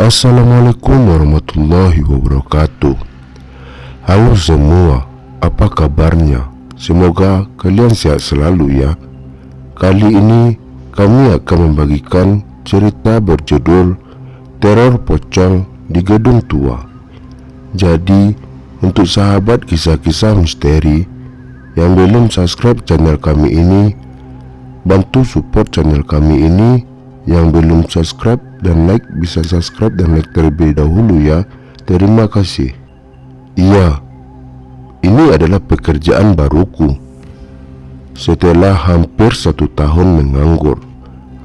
Assalamualaikum warahmatullahi wabarakatuh. Halo semua, apa kabarnya? Semoga kalian sehat selalu ya. Kali ini kami akan membagikan cerita berjudul Teror Pocong di Gedung Tua. Jadi, untuk sahabat kisah-kisah misteri yang belum subscribe channel kami ini, bantu support channel kami ini. Yang belum subscribe dan like bisa subscribe dan like terlebih dahulu ya. Terima kasih. Iya, ini adalah pekerjaan baruku setelah hampir 1 tahun menganggur.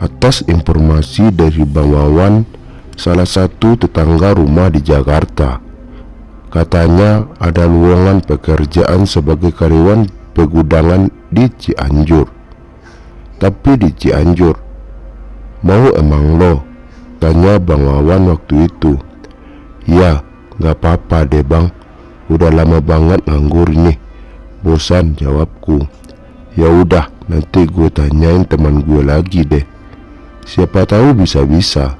Atas informasi dari Bang Wawan, salah satu tetangga rumah di Jakarta, katanya ada lowongan pekerjaan sebagai karyawan pegudangan di Cianjur. Tapi di Cianjur, mau emang lo? Tanya Bang Wawan waktu itu. Ya, gak apa-apa deh bang, udah lama banget nganggur nih. Bosan, jawabku. Ya udah, nanti gue tanyain teman gue lagi deh, siapa tahu bisa-bisa.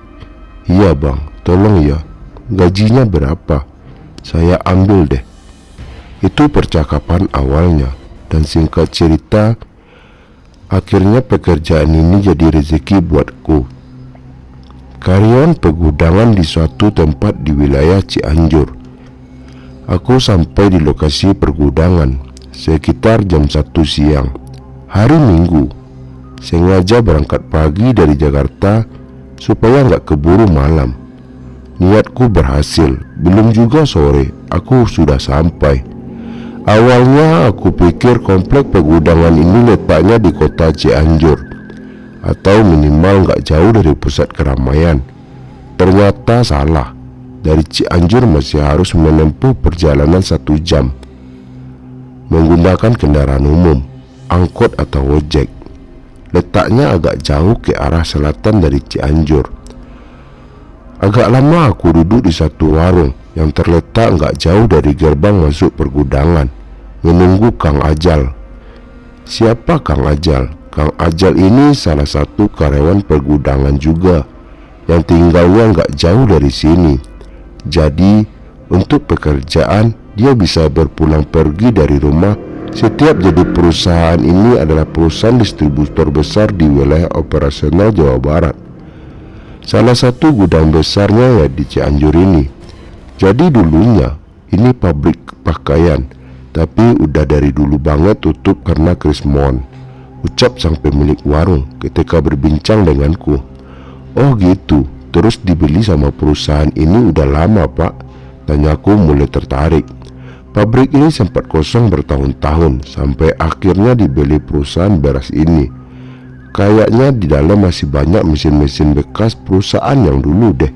Iya bang, tolong ya, gajinya berapa? Saya ambil deh. Itu percakapan awalnya, dan singkat cerita, akhirnya pekerjaan ini jadi rezeki buatku. Karyawan pegudangan di suatu tempat di wilayah Cianjur. Aku sampai di lokasi pergudangan sekitar jam 1 siang, hari Minggu. Sengaja berangkat pagi dari Jakarta supaya nggak keburu malam. Niatku berhasil, belum juga sore aku sudah sampai. Awalnya aku pikir komplek pegudangan ini letaknya di kota Cianjur, atau minimal gak jauh dari pusat keramaian. Ternyata salah. Dari Cianjur masih harus menempuh perjalanan 1 jam menggunakan kendaraan umum, angkot atau ojek. Letaknya agak jauh ke arah selatan dari Cianjur. Agak lama aku duduk di satu warung yang terletak gak jauh dari gerbang masuk pergudangan, menunggu Kang Ajal. Siapa Kang Ajal? Kang Ajal ini salah satu karyawan pergudangan juga, yang tinggalnya gak jauh dari sini. Jadi untuk pekerjaan dia bisa berpulang pergi dari rumah setiap. Jadi perusahaan ini adalah perusahaan distributor besar di wilayah operasional Jawa Barat. Salah satu gudang besarnya ya di Cianjur ini. Jadi dulunya ini pabrik pakaian, tapi udah dari dulu banget tutup karena krismon, ucap sang pemilik warung ketika berbincang denganku. Oh gitu, terus dibeli sama perusahaan ini udah lama pak? Tanyaku mulai tertarik. Pabrik ini sempat kosong bertahun-tahun sampai akhirnya dibeli perusahaan beras ini. Kayaknya di dalam masih banyak mesin-mesin bekas perusahaan yang dulu deh.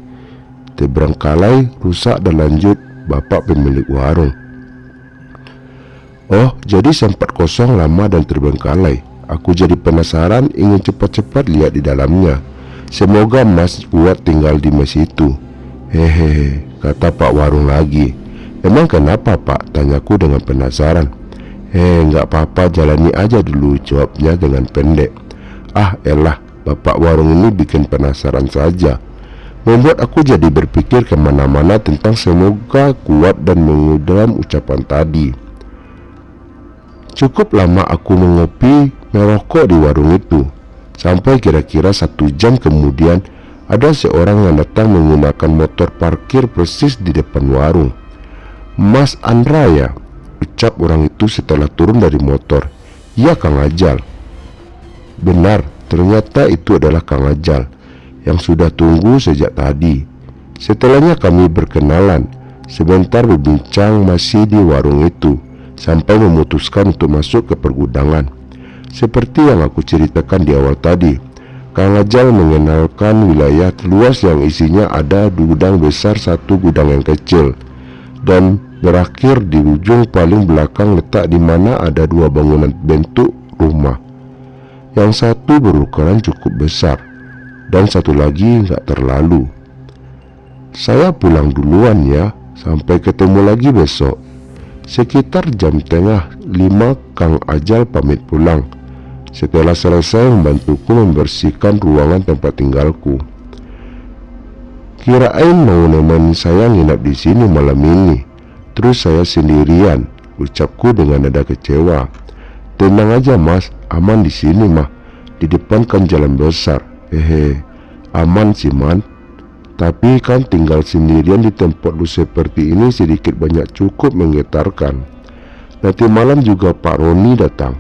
Terbengkalai, rusak dan lanjut, bapak pemilik warung. Oh, jadi sempat kosong lama dan terbengkalai. Aku jadi penasaran, ingin cepat-cepat lihat di dalamnya. Semoga Mas kuat tinggal di mes itu. Hehehe, kata Pak Warung lagi. Emang kenapa Pak? Tanyaku dengan penasaran. Nggak apa-apa, jalani aja dulu, jawabnya dengan pendek. Ah elah, Bapak Warung ini bikin penasaran saja, membuat aku jadi berpikir kemana-mana tentang semoga kuat dan mengudam ucapan tadi. Cukup lama aku mengopi, merokok di warung itu, sampai kira-kira 1 jam kemudian ada seorang yang datang menggunakan motor parkir persis di depan warung. Mas Andra ya? Ucap orang itu setelah turun dari motor. Iya Kang Ajal. Benar, ternyata itu adalah Kang Ajal yang sudah tunggu sejak tadi. Setelahnya kami berkenalan, sebentar berbincang masih di warung itu, sampai memutuskan untuk masuk ke pergudangan. Seperti yang aku ceritakan di awal tadi, Kang Ajal mengenalkan wilayah luas yang isinya ada gudang besar, 1 gudang yang kecil, dan berakhir di ujung paling belakang letak di mana ada 2 bangunan bentuk rumah. Yang satu berukuran cukup besar dan satu lagi gak terlalu. Saya pulang duluan ya, sampai ketemu lagi besok. Sekitar jam tengah 5 Kang Ajal pamit pulang. Setelah selesai membantuku membersihkan ruangan tempat tinggalku. Kirain mau nemenin saya nginap di sini malam ini. Terus saya sendirian, ucapku dengan nada kecewa. Tenang aja mas, aman di sini mah. Di depan kan jalan besar. Hehe, aman sih man. Tapi kan tinggal sendirian di tempat lu seperti ini sedikit banyak cukup menggetarkan. Nanti malam juga Pak Roni datang.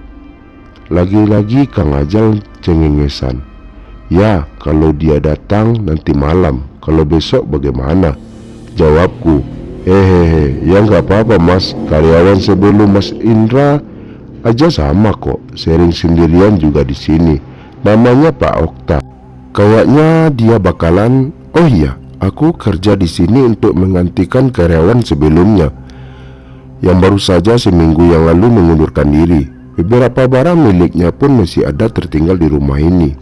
Lagi-lagi Kang Ajal cengengesan. Ya, kalau dia datang nanti malam. Kalau besok bagaimana? Jawabku. Hehehe, ya nggak apa-apa mas. Karyawan sebelum Mas Indra aja sama kok, sharing sendirian juga di sini. Namanya Pak Okta. Kayaknya dia bakalan. Oh iya, aku kerja di sini untuk menggantikan karyawan sebelumnya yang baru saja seminggu yang lalu mengundurkan diri. Beberapa barang miliknya pun masih ada tertinggal di rumah ini.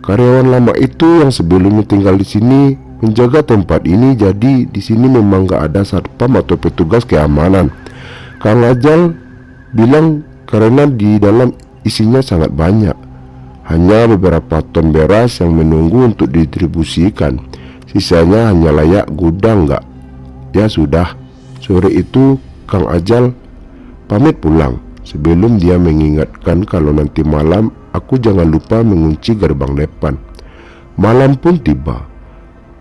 Karyawan lama itu yang sebelumnya tinggal di sini menjaga tempat ini, jadi di sini memang gak ada satpam atau petugas keamanan. Kang Ajal bilang karena di dalam isinya sangat banyak, hanya beberapa ton beras yang menunggu untuk didistribusikan. Sisanya hanya layak gudang gak? Ya sudah, sore itu Kang Ajal pamit pulang. Sebelum dia mengingatkan kalau nanti malam aku jangan lupa mengunci gerbang depan. Malam pun tiba.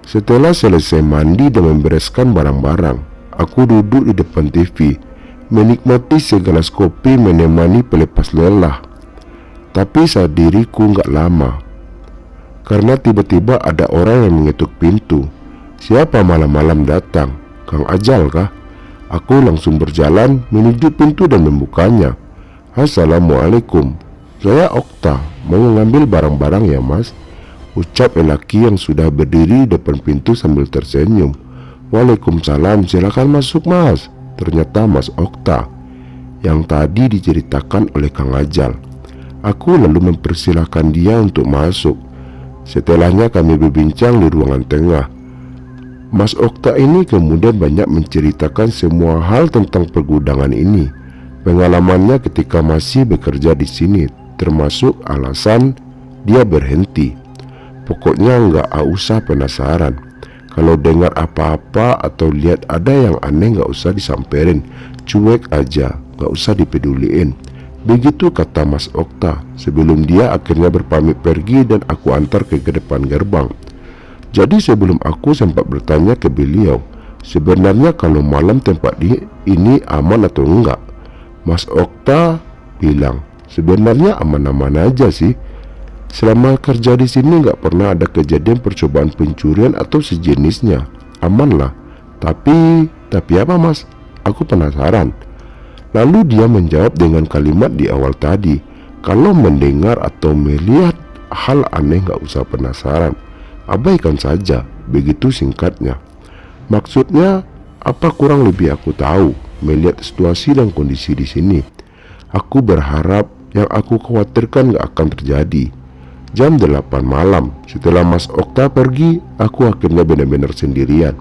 Setelah selesai mandi dan membereskan barang-barang, aku duduk di depan TV, menikmati segelas kopi menemani pelepas lelah. Tapi saat diriku gak lama, karena tiba-tiba ada orang yang mengetuk pintu. Siapa malam-malam datang? Kang Ajal kah? Aku langsung berjalan menuju pintu dan membukanya. Assalamualaikum, saya Okta, mau ngambil barang-barang ya mas? Ucap lelaki yang sudah berdiri depan pintu sambil tersenyum. Waalaikumsalam, silakan masuk mas. Ternyata Mas Okta yang tadi diceritakan oleh Kang Ajal. Aku lalu mempersilahkan dia untuk masuk. Setelahnya kami berbincang di ruangan tengah. Mas Okta ini kemudian banyak menceritakan semua hal tentang pergudangan ini, pengalamannya ketika masih bekerja di sini, termasuk alasan dia berhenti. Pokoknya nggak usah penasaran. Kalau dengar apa-apa atau lihat ada yang aneh nggak usah disamperin, cuek aja, nggak usah dipeduliin. Begitu kata Mas Okta sebelum dia akhirnya berpamit pergi dan aku antar ke depan gerbang. Jadi sebelum aku sempat bertanya ke beliau, sebenarnya kalau malam tempat ini aman atau enggak? Mas Okta bilang, sebenarnya aman-aman aja sih. Selama kerja di sini nggak pernah ada kejadian percobaan pencurian atau sejenisnya, aman lah. Tapi apa mas? Aku penasaran. Lalu dia menjawab dengan kalimat di awal tadi, kalau mendengar atau melihat hal aneh nggak usah penasaran, abaikan saja. Begitu singkatnya. Maksudnya apa kurang lebih aku tahu melihat situasi dan kondisi di sini. Aku berharap yang aku khawatirkan gak akan terjadi. Jam 8 malam setelah Mas Okta pergi, aku akhirnya benar-benar sendirian.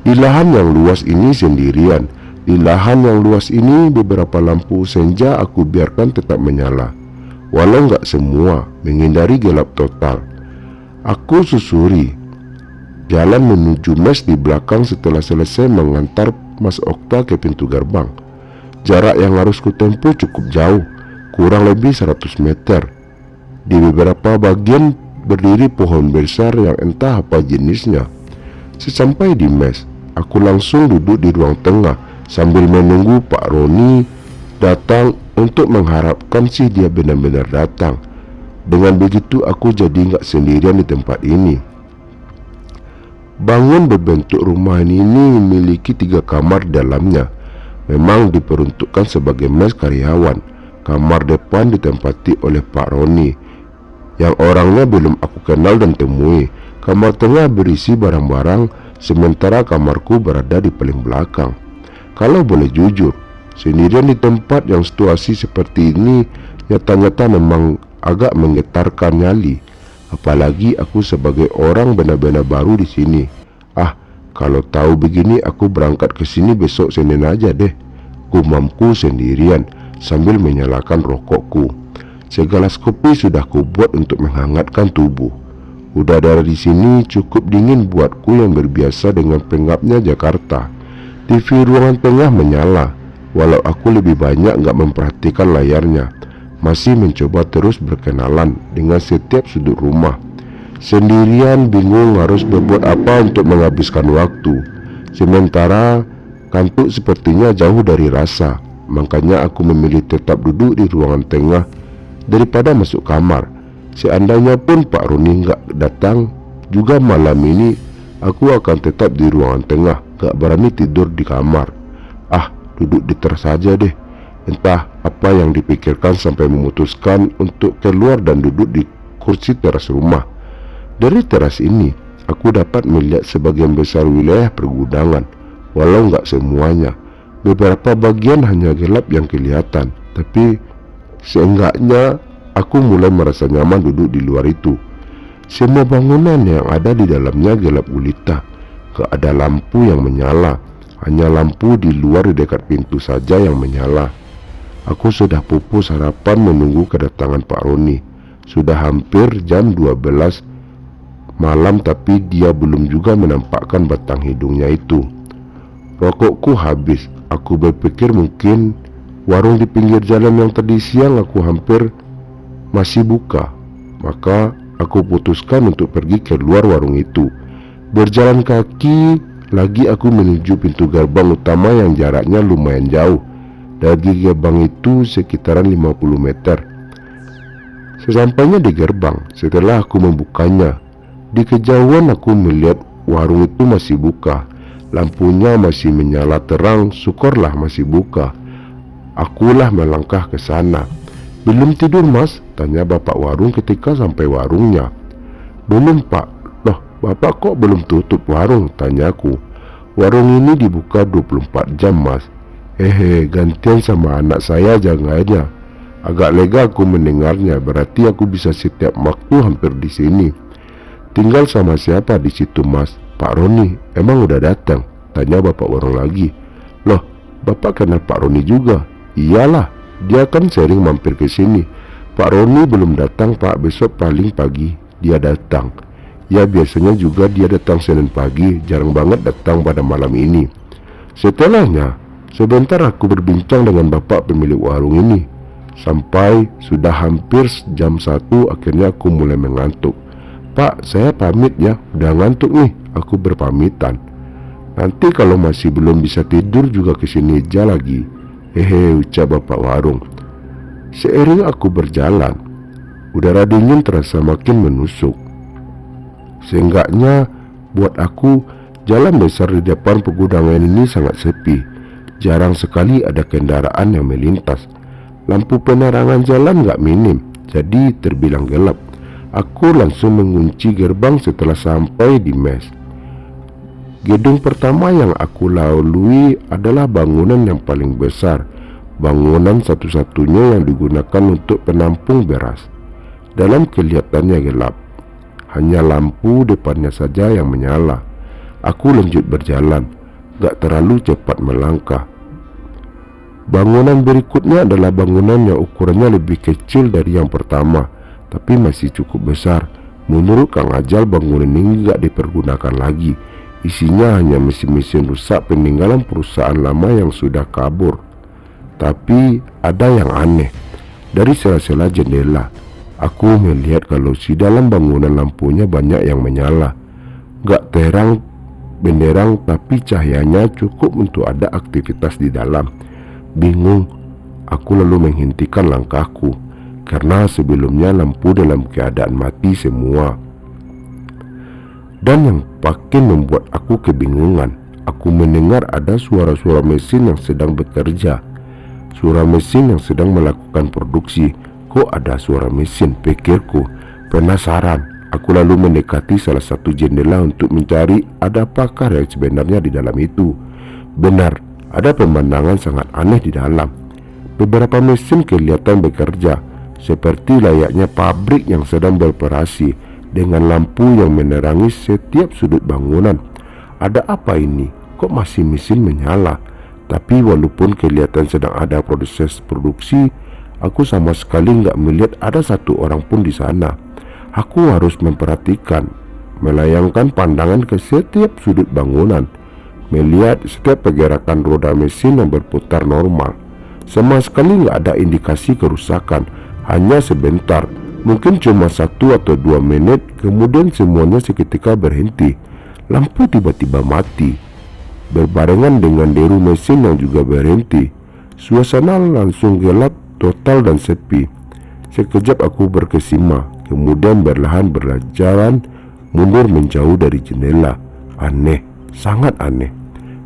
Di lahan yang luas ini sendirian. Di lahan yang luas ini beberapa lampu senja aku biarkan tetap menyala, walau gak semua, menghindari gelap total. Aku susuri jalan menuju mes di belakang setelah selesai mengantar Mas Okta ke pintu gerbang. Jarak yang harus kutempuh cukup jauh, kurang lebih 100 meter. Di beberapa bagian berdiri pohon besar yang entah apa jenisnya. Sesampai di mes, aku langsung duduk di ruang tengah sambil menunggu Pak Roni datang untuk mengharapkan sih dia benar-benar datang. Dengan begitu aku jadi gak sendirian di tempat ini. Bangun berbentuk rumah ini memiliki 3 kamar di dalamnya. Memang diperuntukkan sebagai mes karyawan. Kamar depan ditempati oleh Pak Roni, yang orangnya belum aku kenal dan temui. Kamar tengah berisi barang-barang, sementara kamarku berada di paling belakang. Kalau boleh jujur, sendirian di tempat yang situasi seperti ini nyata-nyata memang agak menggetarkan nyali. Apalagi aku sebagai orang benar-benar baru di sini. Kalau tahu begini aku berangkat ke sini besok Senin aja deh, gumamku sendirian sambil menyalakan rokokku. Segelas kopi sudah kubuat untuk menghangatkan tubuh. Udara di sini cukup dingin buatku yang berbiasa dengan pengapnya Jakarta. TV ruangan tengah menyala, walau aku lebih banyak gak memperhatikan layarnya. Masih mencoba terus berkenalan dengan setiap sudut rumah. Sendirian bingung harus berbuat apa untuk menghabiskan waktu. Sementara kantuk sepertinya jauh dari rasa. Makanya aku memilih tetap duduk di ruangan tengah daripada masuk kamar. Seandainya pun Pak Roni nggak datang juga malam ini, aku akan tetap di ruangan tengah, gak berani tidur di kamar. Duduk di teras saja deh. Entah apa yang dipikirkan sampai memutuskan untuk keluar dan duduk di kursi teras rumah. Dari teras ini, aku dapat melihat sebagian besar wilayah pergudangan, walau nggak semuanya. Beberapa bagian hanya gelap yang kelihatan, tapi seenggaknya aku mulai merasa nyaman duduk di luar itu. Semua bangunan yang ada di dalamnya gelap gulita, gak ada lampu yang menyala. Hanya lampu di luar di dekat pintu saja yang menyala. Aku sudah pupus harapan menunggu kedatangan Pak Roni. Sudah hampir jam 12 malam tapi dia belum juga menampakkan batang hidungnya itu. Rokokku habis. Aku berpikir mungkin warung di pinggir jalan yang tadi siang aku hampir masih buka. Maka aku putuskan untuk pergi keluar warung itu. Berjalan kaki lagi aku menuju pintu gerbang utama yang jaraknya lumayan jauh. Dari gerbang itu sekitaran 50 meter. Sesampainya di gerbang, setelah aku membukanya, di kejauhan aku melihat warung itu masih buka. Lampunya masih menyala terang, syukurlah masih buka. Akulah melangkah ke sana. "Belum tidur mas?" tanya bapak warung ketika sampai warungnya. "Belum pak." "Loh, bapak kok belum tutup warung?" tanyaku. "Warung ini dibuka 24 jam mas." Gantian sama anak saya jaganya." Agak lega aku mendengarnya, berarti aku bisa setiap waktu hampir di sini. "Tinggal sama siapa di situ mas?" "Pak Roni." "Emang udah datang?" tanya bapak warung lagi. "Loh, bapak kenal Pak Roni juga?" "Iyalah, dia kan sering mampir ke sini." "Pak Roni belum datang pak, besok paling pagi dia datang." "Ya biasanya juga dia datang Senin pagi, jarang banget datang pada malam ini." Setelahnya, sebentar aku berbincang dengan bapak pemilik warung ini. Sampai sudah hampir jam 1, akhirnya aku mulai mengantuk. "Pak, saya pamit ya, udah ngantuk nih." Aku berpamitan. "Nanti kalau masih belum bisa tidur juga kesini aja lagi." Ucap bapak warung. Seiring aku berjalan, udara dingin terasa makin menusuk. Seenggaknya buat aku, jalan besar di depan pegunungan ini sangat sepi. Jarang sekali ada kendaraan yang melintas. Lampu penerangan jalan gak minim, jadi terbilang gelap. Aku langsung mengunci gerbang setelah sampai di mes. Gedung pertama yang aku lalui adalah bangunan yang paling besar. Bangunan satu-satunya yang digunakan untuk penampung beras. Dalam kelihatannya gelap, hanya lampu depannya saja yang menyala. Aku lanjut berjalan, gak terlalu cepat melangkah. Bangunan berikutnya adalah bangunan yang ukurannya lebih kecil dari yang pertama, tapi masih cukup besar. Menurut Kang Ajal, bangunan ini gak dipergunakan lagi. Isinya hanya mesin-mesin rusak peninggalan perusahaan lama yang sudah kabur. Tapi ada yang aneh. Dari sela-sela jendela, aku melihat kalau di dalam bangunan lampunya banyak yang menyala. Gak terang benderang, tapi cahayanya cukup untuk ada aktivitas di dalam. Bingung, aku lalu menghentikan langkahku, karena sebelumnya lampu dalam keadaan mati semua. Dan yang makin membuat aku kebingungan, aku mendengar ada suara-suara mesin yang sedang bekerja. Suara mesin yang sedang melakukan produksi. Kok ada suara mesin, pikirku. Penasaran, aku lalu mendekati salah satu jendela untuk mencari ada apakah yang sebenarnya di dalam itu. Benar, ada pemandangan sangat aneh di dalam. Beberapa mesin kelihatan bekerja, seperti layaknya pabrik yang sedang beroperasi, dengan lampu yang menerangi setiap sudut bangunan. Ada apa ini? Kok masih mesin menyala? Tapi walaupun kelihatan sedang ada proses produksi, aku sama sekali nggak melihat ada satu orang pun di sana. Aku harus memperhatikan, melayangkan pandangan ke setiap sudut bangunan, melihat setiap pergerakan roda mesin yang berputar normal. Sama sekali nggak ada indikasi kerusakan, hanya sebentar, mungkin cuma 1 atau 2 menit, kemudian semuanya seketika berhenti. Lampu tiba-tiba mati, berbarengan dengan deru mesin yang juga berhenti. Suasana langsung gelap total dan sepi. Sekejap aku berkesima, kemudian perlahan berjalan mundur menjauh dari jendela. Aneh, sangat aneh.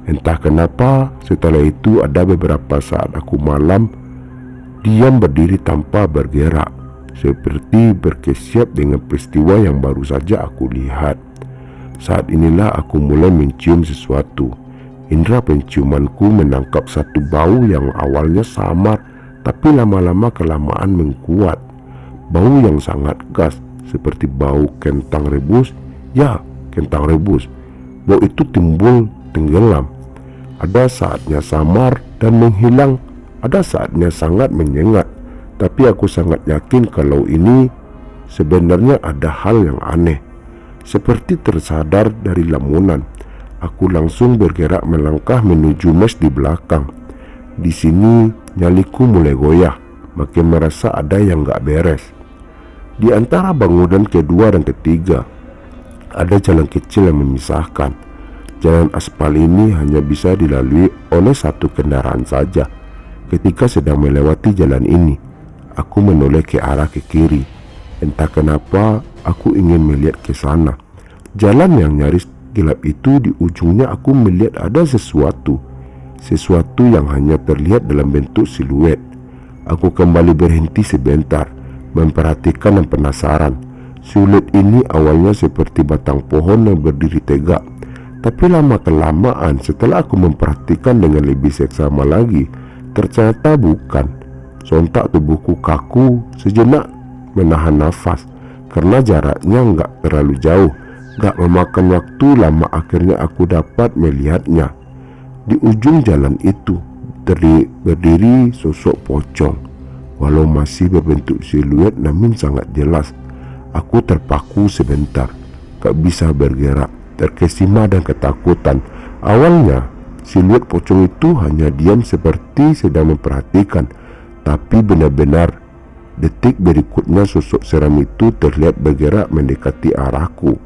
Entah kenapa setelah itu ada beberapa saat aku malam diam berdiri tanpa bergerak, seperti berkesiap dengan peristiwa yang baru saja aku lihat. Saat inilah aku mulai mencium sesuatu. Indera penciumanku menangkap satu bau yang awalnya samar, tapi lama-lama kelamaan menguat. Bau yang sangat khas, seperti bau kentang rebus. Ya, kentang rebus. Bau itu timbul tenggelam. Ada saatnya samar dan menghilang, ada saatnya sangat menyengat. Tapi aku sangat yakin kalau ini sebenarnya ada hal yang aneh. Seperti tersadar dari lamunan, aku langsung bergerak melangkah menuju mes di belakang. Di sini nyaliku mulai goyah, makin merasa ada yang gak beres. Di antara bangunan kedua dan ketiga, ada jalan kecil yang memisahkan. Jalan aspal ini hanya bisa dilalui oleh satu kendaraan saja. Ketika sedang melewati jalan ini, aku menoleh ke arah ke kiri. Entah kenapa aku ingin melihat ke sana. Jalan yang nyaris gelap itu, di ujungnya aku melihat ada sesuatu yang hanya terlihat dalam bentuk siluet. Aku kembali berhenti sebentar, memperhatikan dan penasaran. Siluet ini awalnya seperti batang pohon yang berdiri tegak, tapi lama-kelamaan setelah aku memperhatikan dengan lebih seksama lagi, ternyata bukan. Sontak tubuhku kaku, sejenak menahan nafas, karena jaraknya nggak terlalu jauh. Gak memakan waktu lama, akhirnya aku dapat melihatnya. Di ujung jalan itu berdiri sosok pocong. Walau masih berbentuk siluet namun sangat jelas. Aku terpaku sebentar, gak bisa bergerak, terkesima dan ketakutan. Awalnya siluet pocong itu hanya diam seperti sedang memperhatikan, tapi benar-benar detik berikutnya sosok seram itu terlihat bergerak mendekati arahku.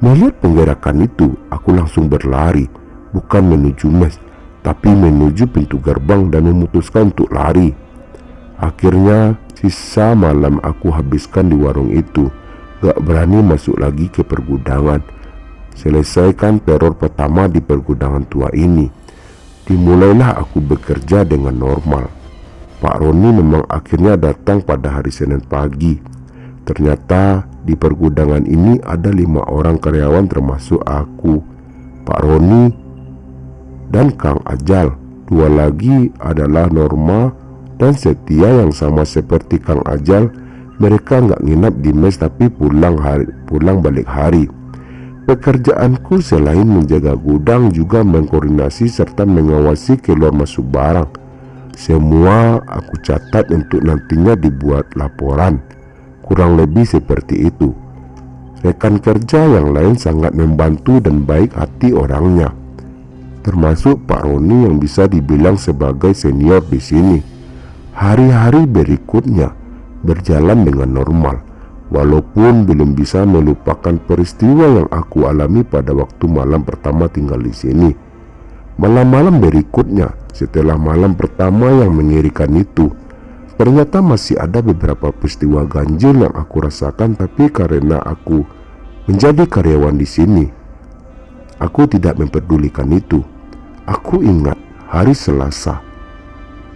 Melihat penggerakan itu, aku langsung berlari, bukan menuju mes, tapi menuju pintu gerbang dan memutuskan untuk lari. Akhirnya, sisa malam aku habiskan di warung itu, gak berani masuk lagi ke pergudangan. Selesaikan teror pertama di pergudangan tua ini, dimulailah aku bekerja dengan normal. Pak Roni memang akhirnya datang pada hari Senin pagi. Ternyata di pergudangan ini ada 5 orang karyawan termasuk aku, Pak Roni, dan Kang Ajal. 2 lagi adalah Norma dan Setia yang sama seperti Kang Ajal. Mereka nggak nginap di mes tapi pulang balik hari. Pekerjaanku selain menjaga gudang juga mengkoordinasi serta mengawasi keluar masuk barang. Semua aku catat untuk nantinya dibuat laporan. Kurang lebih seperti itu. Rekan kerja yang lain sangat membantu dan baik hati orangnya, termasuk Pak Roni yang bisa dibilang sebagai senior di sini. Hari-hari berikutnya berjalan dengan normal, walaupun belum bisa melupakan peristiwa yang aku alami pada waktu malam pertama tinggal di sini. Malam-malam berikutnya setelah malam pertama yang mengerikan itu, ternyata masih ada beberapa peristiwa ganjil yang aku rasakan, tapi karena aku menjadi karyawan di sini, aku tidak mempedulikan itu. Aku ingat hari Selasa,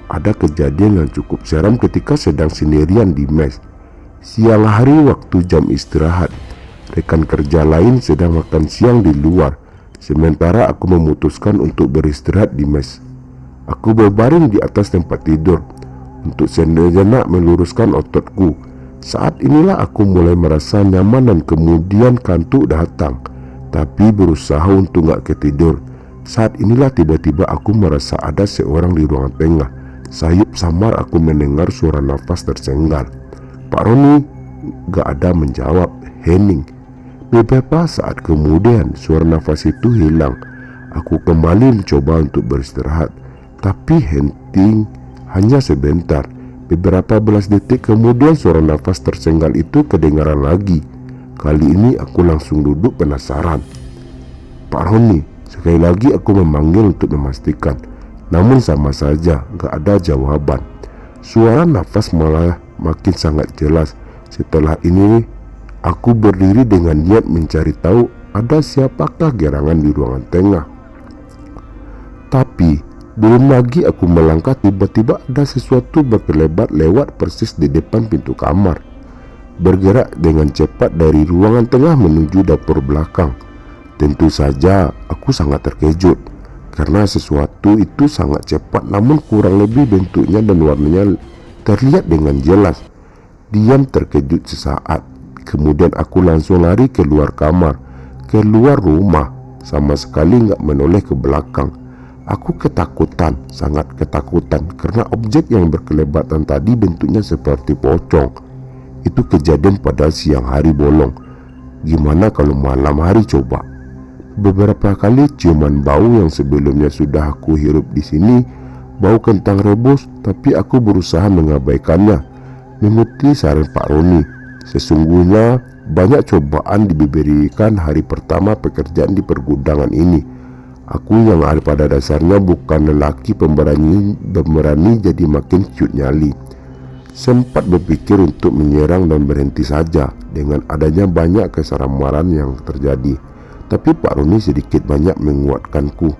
ada kejadian yang cukup seram ketika sedang sendirian di mes. Siang hari waktu jam istirahat, rekan kerja lain sedang makan siang di luar, sementara aku memutuskan untuk beristirahat di mes. Aku berbaring di atas tempat tidur untuk sejenak meluruskan ototku. Saat inilah aku mulai merasa nyaman dan kemudian kantuk datang, tapi berusaha untuk gak ketidur. Saat inilah tiba-tiba aku merasa ada seorang di ruangan tengah. Sayup samar aku mendengar suara nafas tersengal. Pak Roni, gak ada menjawab, hening. Beberapa saat kemudian suara nafas itu hilang. Aku kembali mencoba untuk beristirahat, tapi henting hanya sebentar. Beberapa belas detik kemudian suara nafas tersenggal itu kedengaran lagi. Kali ini aku langsung duduk penasaran. "Pak Roni," sekali lagi aku memanggil untuk memastikan. Namun sama saja gak ada jawaban. Suara nafas malah makin sangat jelas. Setelah ini aku berdiri dengan niat mencari tahu ada siapakah gerangan di ruangan tengah. Tapi belum lagi aku melangkah, tiba-tiba ada sesuatu berkelebat lewat persis di depan pintu kamar, bergerak dengan cepat dari ruangan tengah menuju dapur belakang. Tentu saja aku sangat terkejut karena sesuatu itu sangat cepat, namun kurang lebih bentuknya dan warnanya terlihat dengan jelas. Diam terkejut sesaat, kemudian aku langsung lari keluar kamar, keluar rumah, sama sekali gak menoleh ke belakang. Aku ketakutan, sangat ketakutan, karena objek yang berkelebatan tadi bentuknya seperti pocong. Itu kejadian pada siang hari bolong. Gimana kalau malam hari coba? Beberapa kali ciuman bau yang sebelumnya sudah aku hirup di sini, bau kentang rebus, tapi aku berusaha mengabaikannya. Mengikuti saran Pak Roni, sesungguhnya banyak cobaan diberikan hari pertama pekerjaan di pergudangan ini. Aku yang pada dasarnya bukan lelaki pemberani jadi makin ciut nyali. Sempat berpikir untuk menyerang dan berhenti saja dengan adanya banyak keseramaran yang terjadi. Tapi Pak Roni sedikit banyak menguatkanku.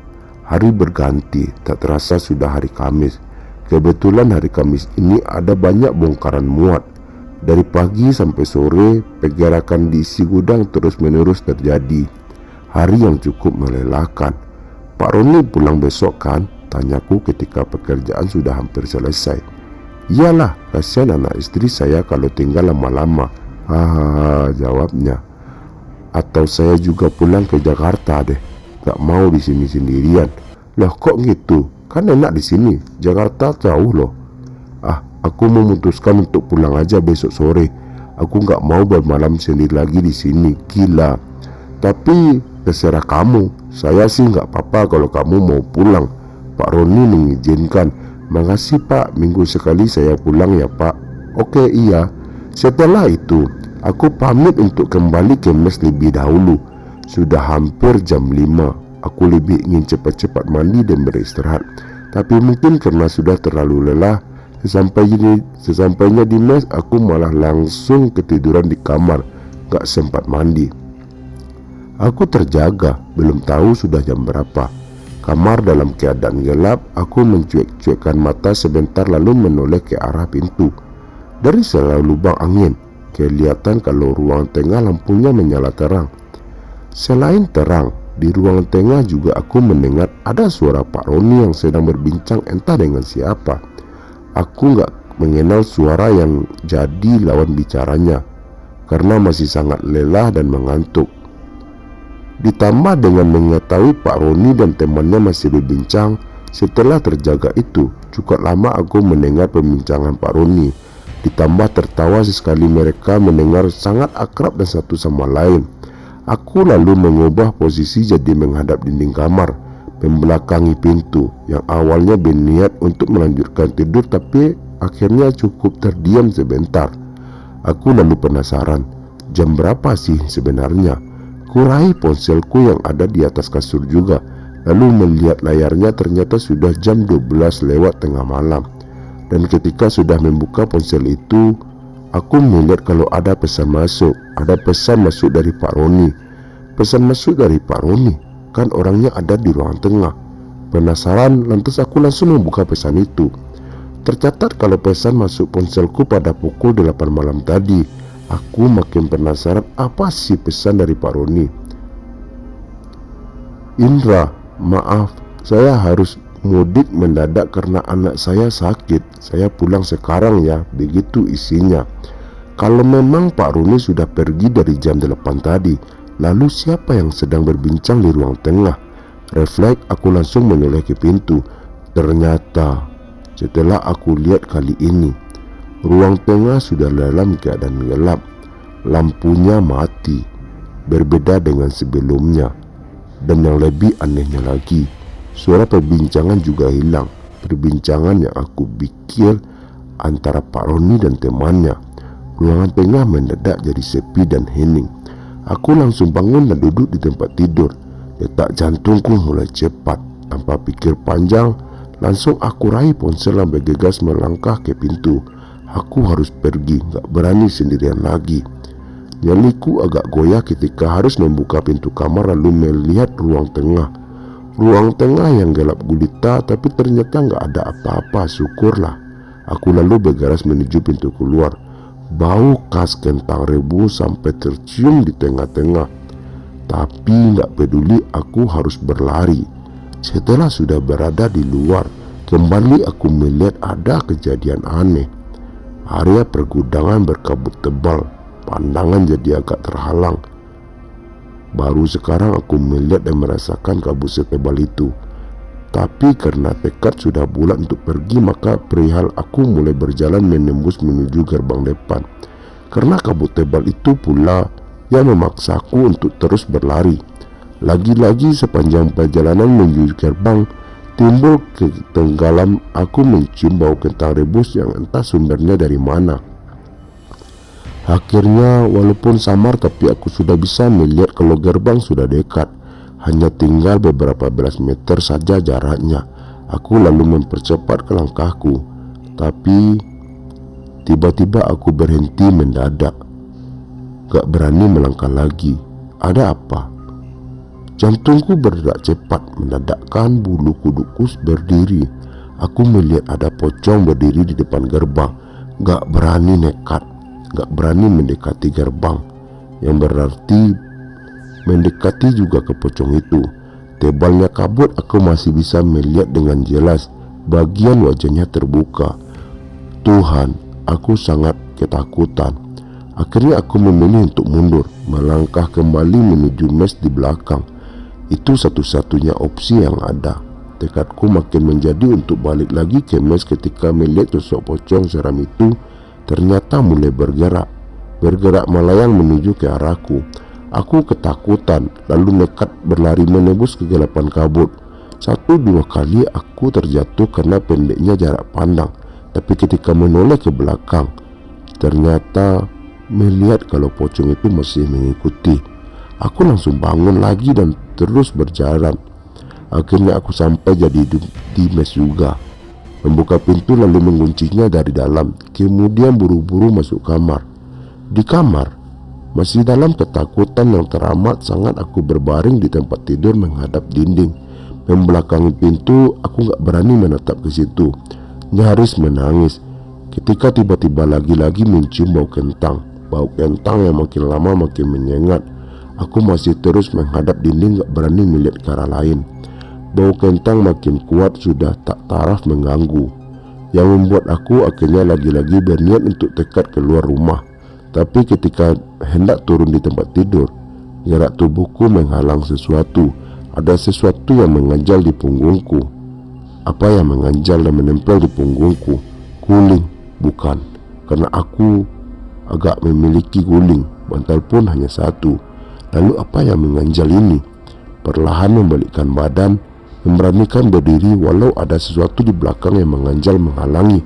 Hari berganti, tak terasa sudah hari Kamis. Kebetulan hari Kamis ini ada banyak bongkaran muat. Dari pagi sampai sore, pergerakan di isi gudang terus menerus terjadi. Hari yang cukup melelahkan. "Pak Roni pulang besok kan?" tanyaku ketika pekerjaan sudah hampir selesai. "Iyalah, kasihan anak istri saya kalau tinggal lama-lama." "Hahaha," jawabnya. "Atau saya juga pulang ke Jakarta deh. Gak mau di sini sendirian." "Loh kok gitu? Kan enak di sini. Jakarta jauh loh." Aku memutuskan untuk pulang aja besok sore. Aku gak mau bermalam sendiri lagi di sini. Gila. "Tapi terserah kamu. Saya sih gak apa-apa kalau kamu mau pulang." Pak Roni mengizinkan. "Makasih Pak, minggu sekali saya pulang ya Pak." "Oke, iya." Setelah itu aku pamit untuk kembali ke mes lebih dahulu. Sudah hampir jam 5. Aku lebih ingin cepat-cepat mandi dan beristirahat. Tapi mungkin karena sudah terlalu lelah, sesampainya di mes aku malah langsung ketiduran di kamar. Gak sempat mandi. Aku terjaga, belum tahu sudah jam berapa. Kamar dalam keadaan gelap. Aku mencuek-cuekkan mata sebentar lalu menoleh ke arah pintu. Dari sela lubang angin kelihatan kalau ruang tengah lampunya menyala terang. Selain terang, di ruang tengah juga aku mendengar ada suara Pak Roni yang sedang berbincang entah dengan siapa. Aku gak mengenal suara yang jadi lawan bicaranya karena masih sangat lelah dan mengantuk. Ditambah dengan mengetahui Pak Roni dan temannya masih berbincang, setelah terjaga itu cukup lama aku mendengar pembincangan Pak Roni. Ditambah tertawa sesekali mereka mendengar sangat akrab dan satu sama lain. Aku lalu mengubah posisi jadi menghadap dinding kamar, membelakangi pintu. Yang awalnya berniat untuk melanjutkan tidur, tapi akhirnya cukup terdiam sebentar. Aku lalu penasaran, jam berapa sih sebenarnya? Kuraih ponselku yang ada di atas kasur juga, lalu melihat layarnya ternyata sudah jam 12 lewat tengah malam. Dan ketika sudah membuka ponsel itu, aku melihat kalau ada pesan masuk. Ada pesan masuk dari Pak Roni. Pesan masuk dari Pak Roni, kan orangnya ada di ruangan tengah. Penasaran, lantas aku langsung membuka pesan itu. Tercatat kalau pesan masuk ponselku pada pukul 8 malam tadi. Aku makin penasaran apa sih pesan dari Pak Roni. "Indra, maaf, saya harus mudik mendadak karena anak saya sakit. Saya pulang sekarang ya." Begitu isinya. Kalau memang Pak Roni sudah pergi dari jam 8 tadi, lalu siapa yang sedang berbincang di ruang tengah? Refleks aku langsung menoleh ke pintu. Ternyata setelah aku lihat kali ini, ruang tengah sudah dalam keadaan gelap. lampunya mati, berbeda dengan sebelumnya. Dan yang lebih anehnya lagi, suara perbincangan juga hilang. Perbincangan yang aku pikir antara Pak Roni dan temannya. Ruangan tengah mendadak jadi sepi dan hening. Aku langsung bangun dan duduk di tempat tidur. Detak jantungku mulai cepat. Tanpa pikir panjang, langsung aku raih ponsel dan bergegas melangkah ke pintu. Aku harus pergi, gak berani sendirian lagi. Nyaliku agak goyah ketika harus membuka pintu kamar lalu melihat ruang tengah. Ruang tengah yang gelap gulita, tapi ternyata gak ada apa-apa, syukurlah. Aku lalu bergegas menuju pintu keluar. Bau khas kentang rebus sampai tercium di tengah-tengah. Tapi gak peduli, aku harus berlari. Setelah sudah berada di luar, kembali aku melihat ada kejadian aneh. Area pergudangan berkabut tebal. Pandangan jadi agak terhalang. Baru sekarang aku melihat dan merasakan kabut setebal itu. Tapi karena tekad sudah bulat untuk pergi, maka perihal aku mulai berjalan menembus menuju gerbang depan. Karena kabut tebal itu pula yang memaksaku untuk terus berlari. Lagi-lagi sepanjang perjalanan menuju gerbang, timbul ketenggalan aku mencium bau kentang rebus yang entah sumbernya dari mana. Akhirnya walaupun samar, tapi aku sudah bisa melihat kalau gerbang sudah dekat. Hanya tinggal beberapa belas meter saja jaraknya. Aku lalu mempercepat langkahku. Tapi tiba-tiba aku berhenti mendadak. Gak berani melangkah lagi. Ada apa? Jantungku berdetak cepat. Mendadakkan bulu kuduku berdiri. Aku melihat ada pocong berdiri di depan gerbang. Gak berani nekat. Gak berani mendekati gerbang, yang berarti mendekati juga ke pocong itu. Tebalnya kabut aku masih bisa melihat dengan jelas. Bagian wajahnya terbuka. Tuhan, aku sangat ketakutan. Akhirnya aku memilih untuk mundur, melangkah kembali menuju mes di belakang. Itu satu-satunya opsi yang ada. Tekadku makin menjadi untuk balik lagi ke mes ketika melihat sosok pocong seram itu ternyata mulai bergerak melayang menuju ke arahku. Aku ketakutan, lalu nekat berlari menembus kegelapan kabut. 1-2 kali aku terjatuh karena pendeknya jarak pandang. Tapi ketika menoleh ke belakang, ternyata melihat kalau pocong itu masih mengikuti. Aku langsung bangun lagi dan terus berjalan. Akhirnya aku sampai jadi di mes juga. Membuka pintu lalu menguncinya dari dalam. Kemudian buru-buru masuk kamar. Di kamar, masih dalam ketakutan yang teramat sangat, aku berbaring di tempat tidur menghadap dinding. Membelakangi pintu, aku gak berani menatap ke situ. Nyaris menangis ketika tiba-tiba lagi-lagi mencium bau kentang. Bau kentang yang makin lama makin menyengat. Aku masih terus menghadap dinding, gak berani melihat ke arah lain. Bau kentang makin kuat, sudah tak taraf mengganggu, yang membuat aku akhirnya lagi-lagi berniat untuk tekad keluar rumah. Tapi ketika hendak turun di tempat tidur, gerak tubuhku menghalang sesuatu. Ada sesuatu yang mengganjal di punggungku. Apa yang mengganjal dan menempel di punggungku? Guling? Bukan, karena aku agak memiliki guling. Bantal pun hanya satu. Lalu apa yang mengganjal ini? Perlahan membalikkan badan, memberanikan berdiri walau ada sesuatu di belakang yang mengganjal menghalangi.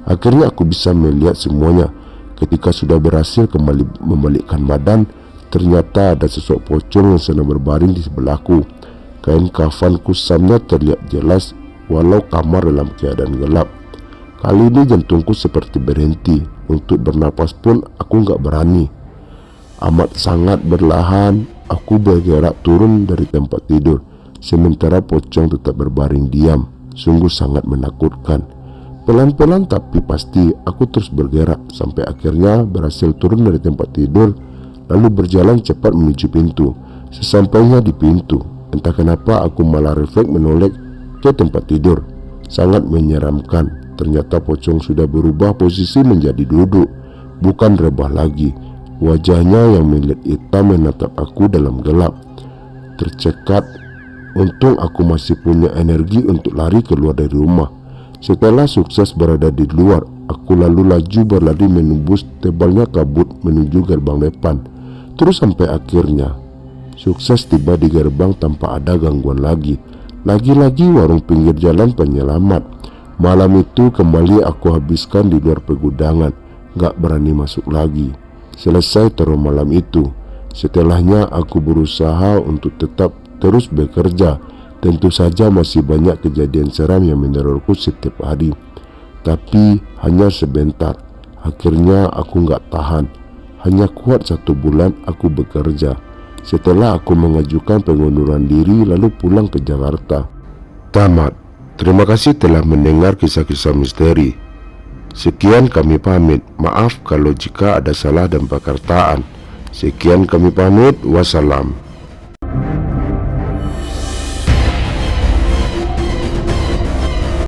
Akhirnya aku bisa melihat semuanya. Ketika sudah berhasil kembali membalikkan badan, ternyata ada sosok pocong yang sedang berbaring di sebelahku. Kain kafan kusamnya terlihat jelas walau kamar dalam keadaan gelap. Kali ini jantungku seperti berhenti. Untuk bernapas pun aku gak berani. Amat sangat berlahan aku bergerak turun dari tempat tidur, sementara pocong tetap berbaring diam. Sungguh sangat menakutkan. Pelan-pelan tapi pasti aku terus bergerak sampai akhirnya berhasil turun dari tempat tidur, lalu berjalan cepat menuju pintu. Sesampainya di pintu, entah kenapa aku malah refleks menoleh ke tempat tidur. Sangat menyeramkan. Ternyata pocong sudah berubah posisi menjadi duduk, bukan rebah lagi. Wajahnya yang melihat hitam menatap aku dalam gelap. Tercekat. Untung aku masih punya energi untuk lari keluar dari rumah. Setelah sukses berada di luar, Aku lalu laju berlari menembus tebalnya kabut menuju gerbang depan. Terus sampai akhirnya sukses tiba di gerbang tanpa ada gangguan lagi. Lagi-lagi warung pinggir jalan penyelamat. Malam itu kembali aku habiskan di luar pegudangan, gak berani masuk lagi. Selesai teror malam itu. Setelahnya aku berusaha untuk tetap terus bekerja. Tentu saja masih banyak kejadian seram yang menerorku setiap hari, tapi hanya sebentar. Akhirnya aku gak tahan. Hanya kuat 1 bulan aku bekerja. Setelah aku mengajukan pengunduran diri lalu pulang ke Jakarta. Tamat. Terima kasih telah mendengar kisah-kisah misteri. Sekian kami pamit. Maaf kalau jika ada salah dan perkataan. Sekian kami pamit. Wassalam.